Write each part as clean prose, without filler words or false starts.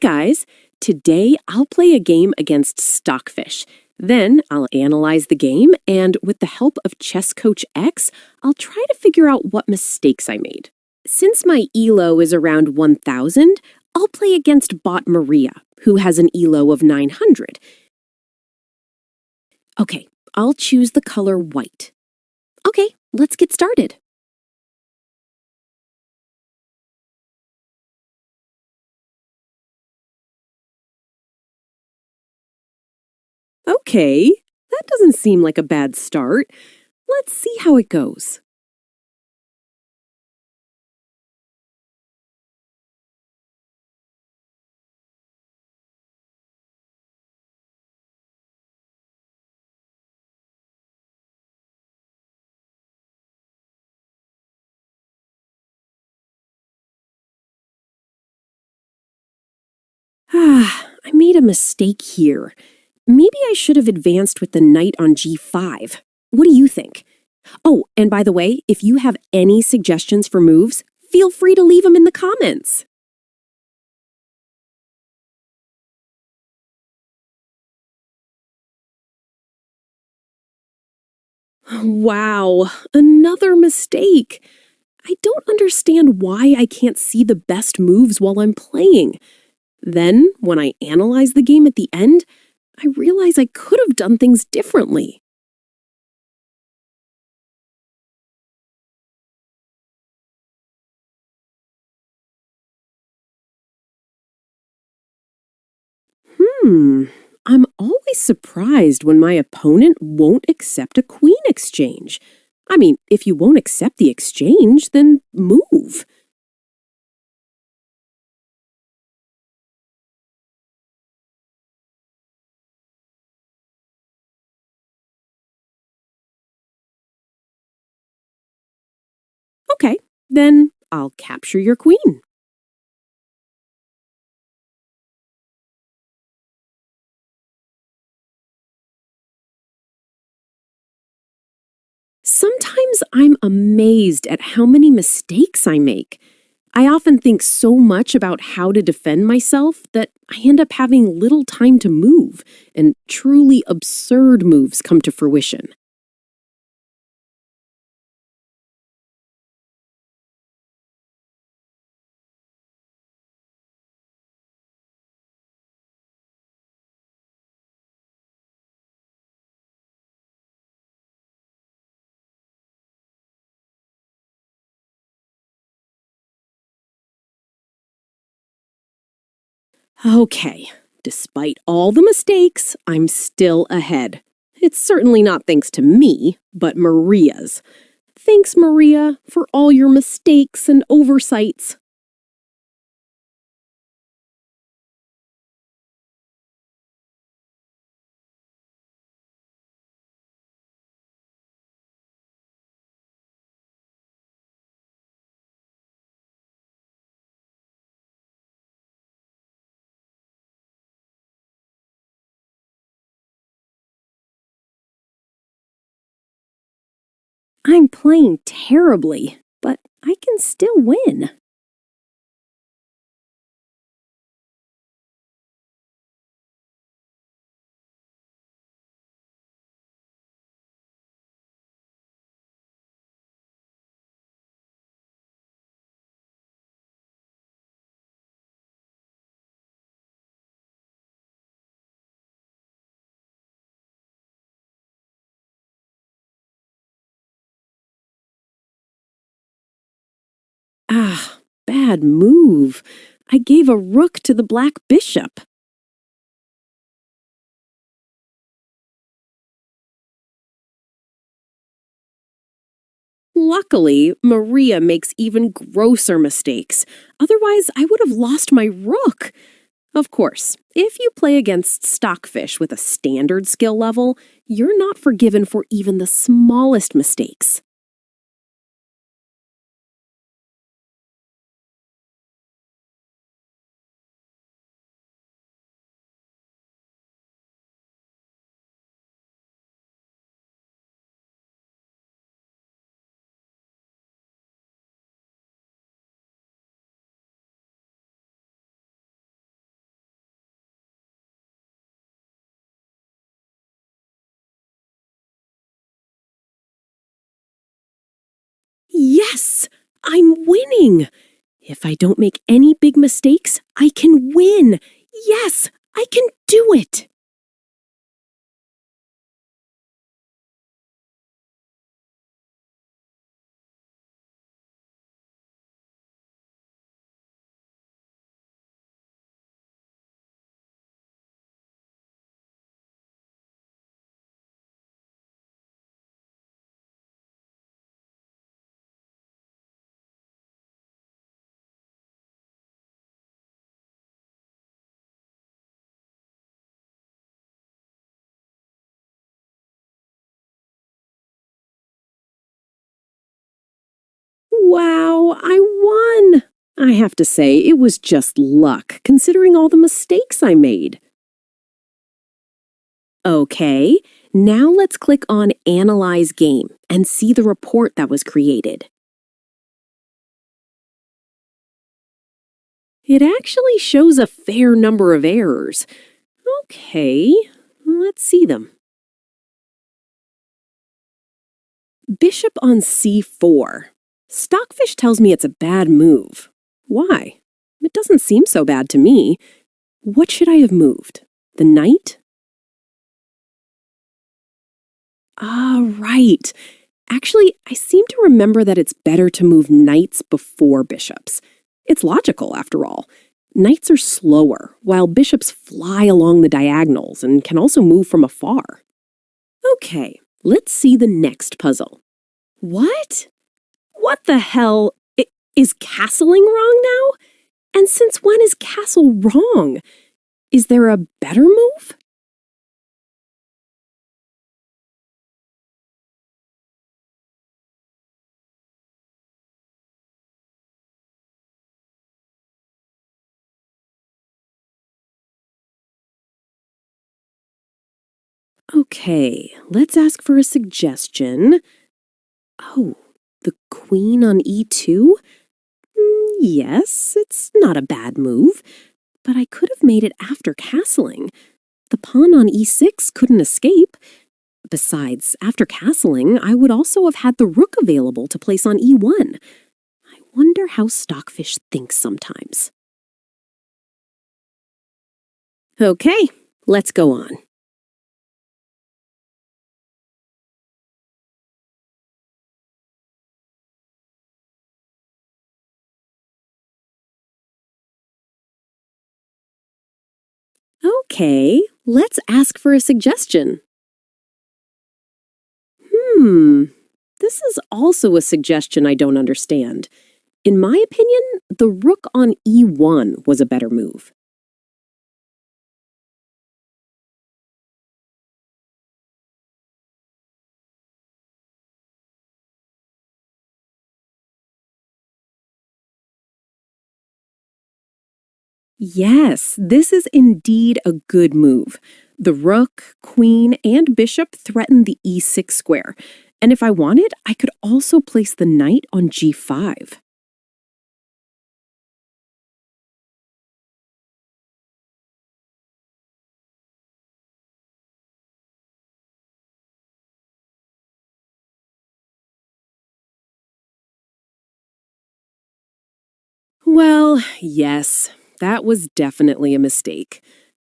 guys! Today I'll play a game against Stockfish. Then I'll analyze the game, and with the help of ChessCoach X, I'll try to figure out what mistakes I made. Since my ELO is around 1000, I'll play against bot Maria, who has an ELO of 900. Okay, I'll choose the color white. Okay, let's get started. Okay, that doesn't seem like a bad start. Let's see how it goes. I made a mistake here. Maybe I should have advanced with the knight on g5. What do you think? Oh, and by the way, if you have any suggestions for moves, feel free to leave them in the comments. Wow, another mistake. I don't understand why I can't see the best moves while I'm playing. Then, when I analyze the game at the end, I realize I could have done things differently. I'm always surprised when my opponent won't accept a queen exchange. I mean, if you won't accept the exchange, then move. Okay, then I'll capture your queen. Sometimes I'm amazed at how many mistakes I make. I often think so much about how to defend myself that I end up having little time to move, and truly absurd moves come to fruition. Okay, despite all the mistakes, I'm still ahead. It's certainly not thanks to me, but Maria's. Thanks, Maria, for all your mistakes and oversights. I'm playing terribly, but I can still win. Bad move. I gave a rook to the black bishop. Luckily, Maria makes even grosser mistakes. Otherwise, I would have lost my rook. Of course, if you play against Stockfish with a standard skill level, you're not forgiven for even the smallest mistakes. Yes! I'm winning! If I don't make any big mistakes, I can win! Yes! I can do it! Wow, I won! I have to say, it was just luck, considering all the mistakes I made. Okay, now let's click on Analyze Game and see the report that was created. It actually shows a fair number of errors. Okay, let's see them. Bishop on c4. Stockfish tells me it's a bad move. Why? It doesn't seem so bad to me. What should I have moved? The knight? Ah, right. Actually, I seem to remember that it's better to move knights before bishops. It's logical, after all. Knights are slower, while bishops fly along the diagonals and can also move from afar. Okay, let's see the next puzzle. What? What the hell? Is castling wrong now? And since when is castle wrong? Is there a better move? Okay, let's ask for a suggestion. Oh, the queen on e2? Yes, it's not a bad move, but I could have made it after castling. The pawn on e6 couldn't escape. Besides, after castling, I would also have had the rook available to place on e1. I wonder how Stockfish thinks sometimes. Okay, let's go on. Okay, let's ask for a suggestion. This is also a suggestion I don't understand. In my opinion, the rook on e1 was a better move. Yes, this is indeed a good move. The rook, queen, and bishop threaten the e6 square, and if I wanted, I could also place the knight on g5. Well, yes, that was definitely a mistake.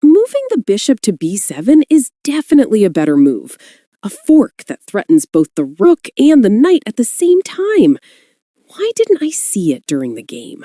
Moving the bishop to b7 is definitely a better move. A fork that threatens both the rook and the knight at the same time. Why didn't I see it during the game?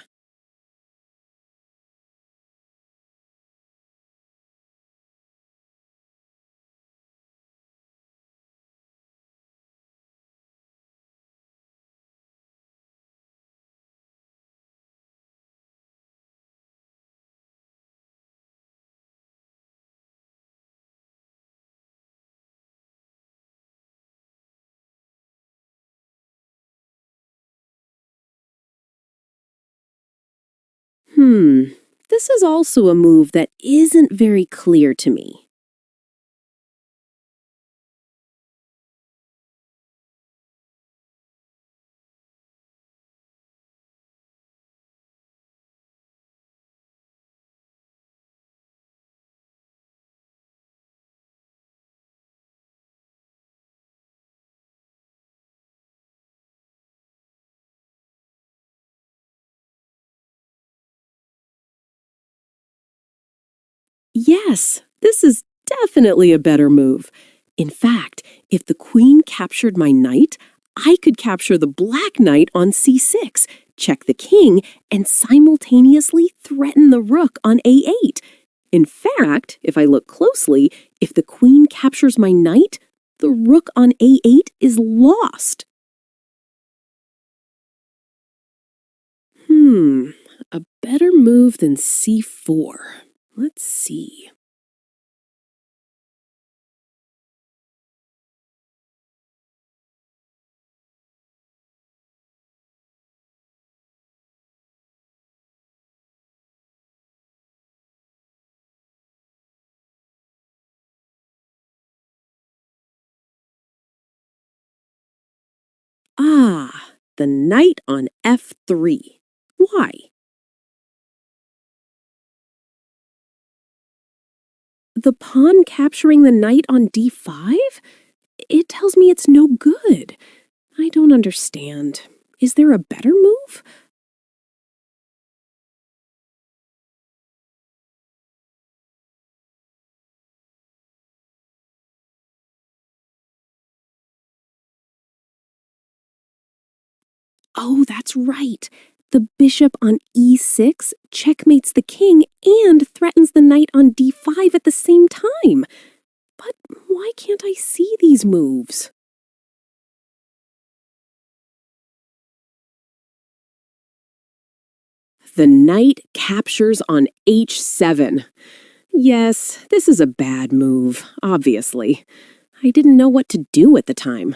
This is also a move that isn't very clear to me. Yes, this is definitely a better move. In fact, if the queen captured my knight, I could capture the black knight on c6, check the king, and simultaneously threaten the rook on a8. In fact, if I look closely, if the queen captures my knight, the rook on a8 is lost. A better move than c4. Let's see. Ah, the knight on f3. Why? The pawn capturing the knight on d5? It tells me it's no good. I don't understand. Is there a better move? Oh, that's right. The bishop on e6 checkmates the king and threatens the knight on d5 at the same time. But why can't I see these moves? The knight captures on h7. Yes, this is a bad move, obviously. I didn't know what to do at the time.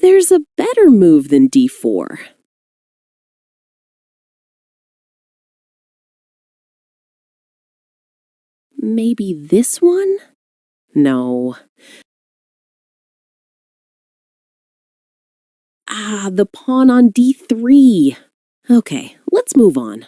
There's a better move than d4. Maybe this one? No. Ah, the pawn on d3. Okay, let's move on.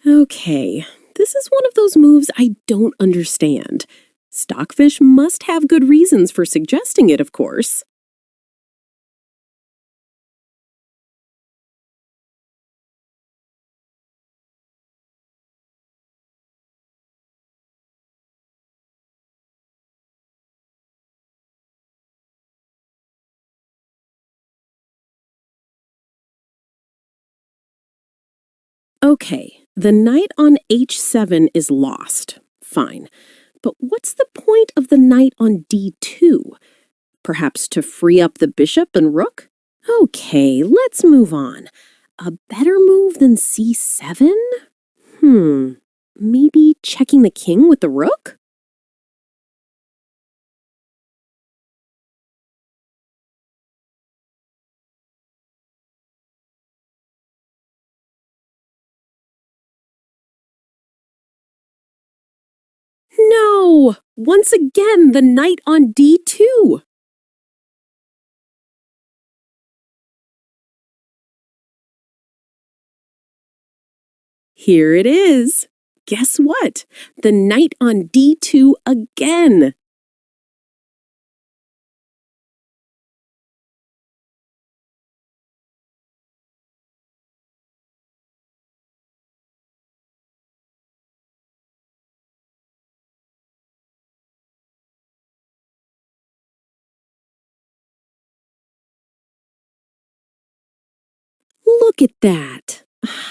Okay, this is one of those moves I don't understand. Stockfish must have good reasons for suggesting it, of course. Okay, the knight on h7 is lost. Fine. But what's the point of the knight on d2? Perhaps to free up the bishop and rook? Okay, let's move on. A better move than c7? Maybe checking the king with the rook? No! Once again, the knight on d2. Here it is. Guess what? The knight on d2 again. Look at that.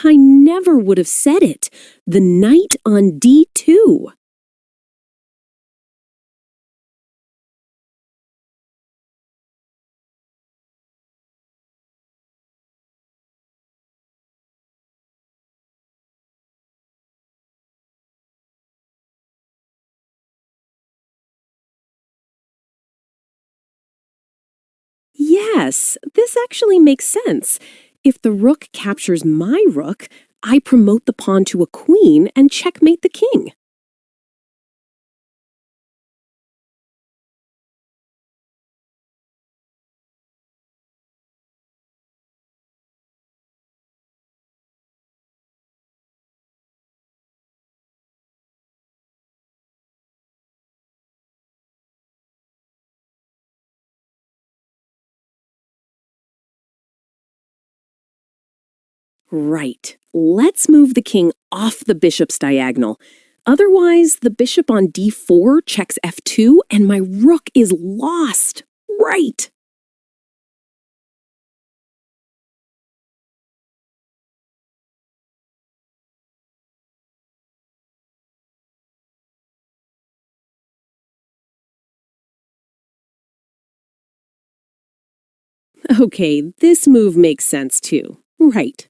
I never would have said it. The knight on d2. Yes, this actually makes sense. If the rook captures my rook, I promote the pawn to a queen and checkmate the king. Right. Let's move the king off the bishop's diagonal. Otherwise, the bishop on d4 checks f2 and my rook is lost. Right. Okay, this move makes sense too. Right.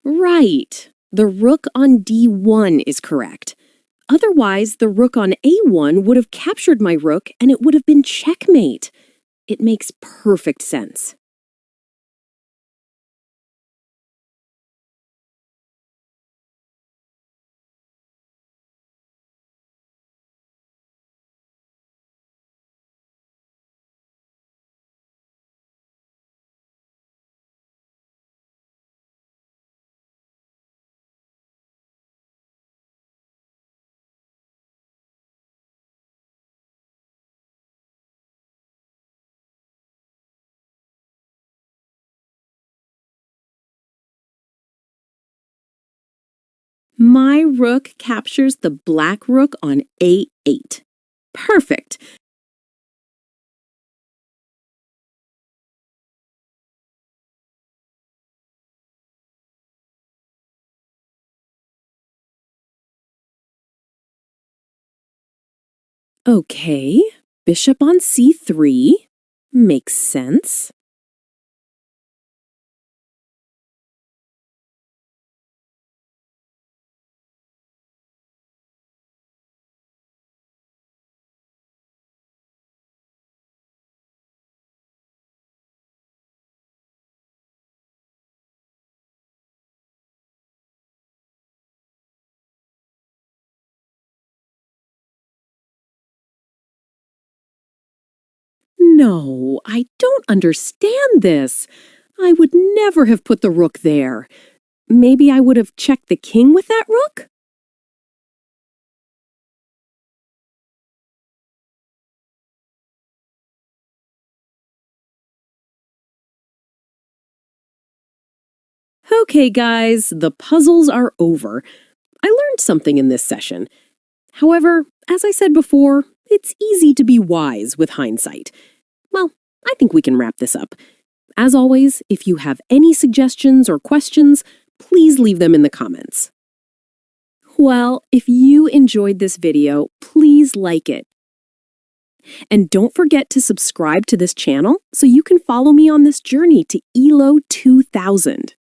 Right. The rook on d1 is correct. Otherwise, the rook on a1 would have captured my rook and it would have been checkmate. It makes perfect sense. My rook captures the black rook on a8. Perfect. Okay, bishop on c3 makes sense. No, I don't understand this. I would never have put the rook there. Maybe I would have checked the king with that rook? Okay, guys, the puzzles are over. I learned something in this session. However, as I said before, it's easy to be wise with hindsight. Well, I think we can wrap this up. As always, if you have any suggestions or questions, please leave them in the comments. Well, if you enjoyed this video, please like it. And don't forget to subscribe to this channel so you can follow me on this journey to ELO 2000.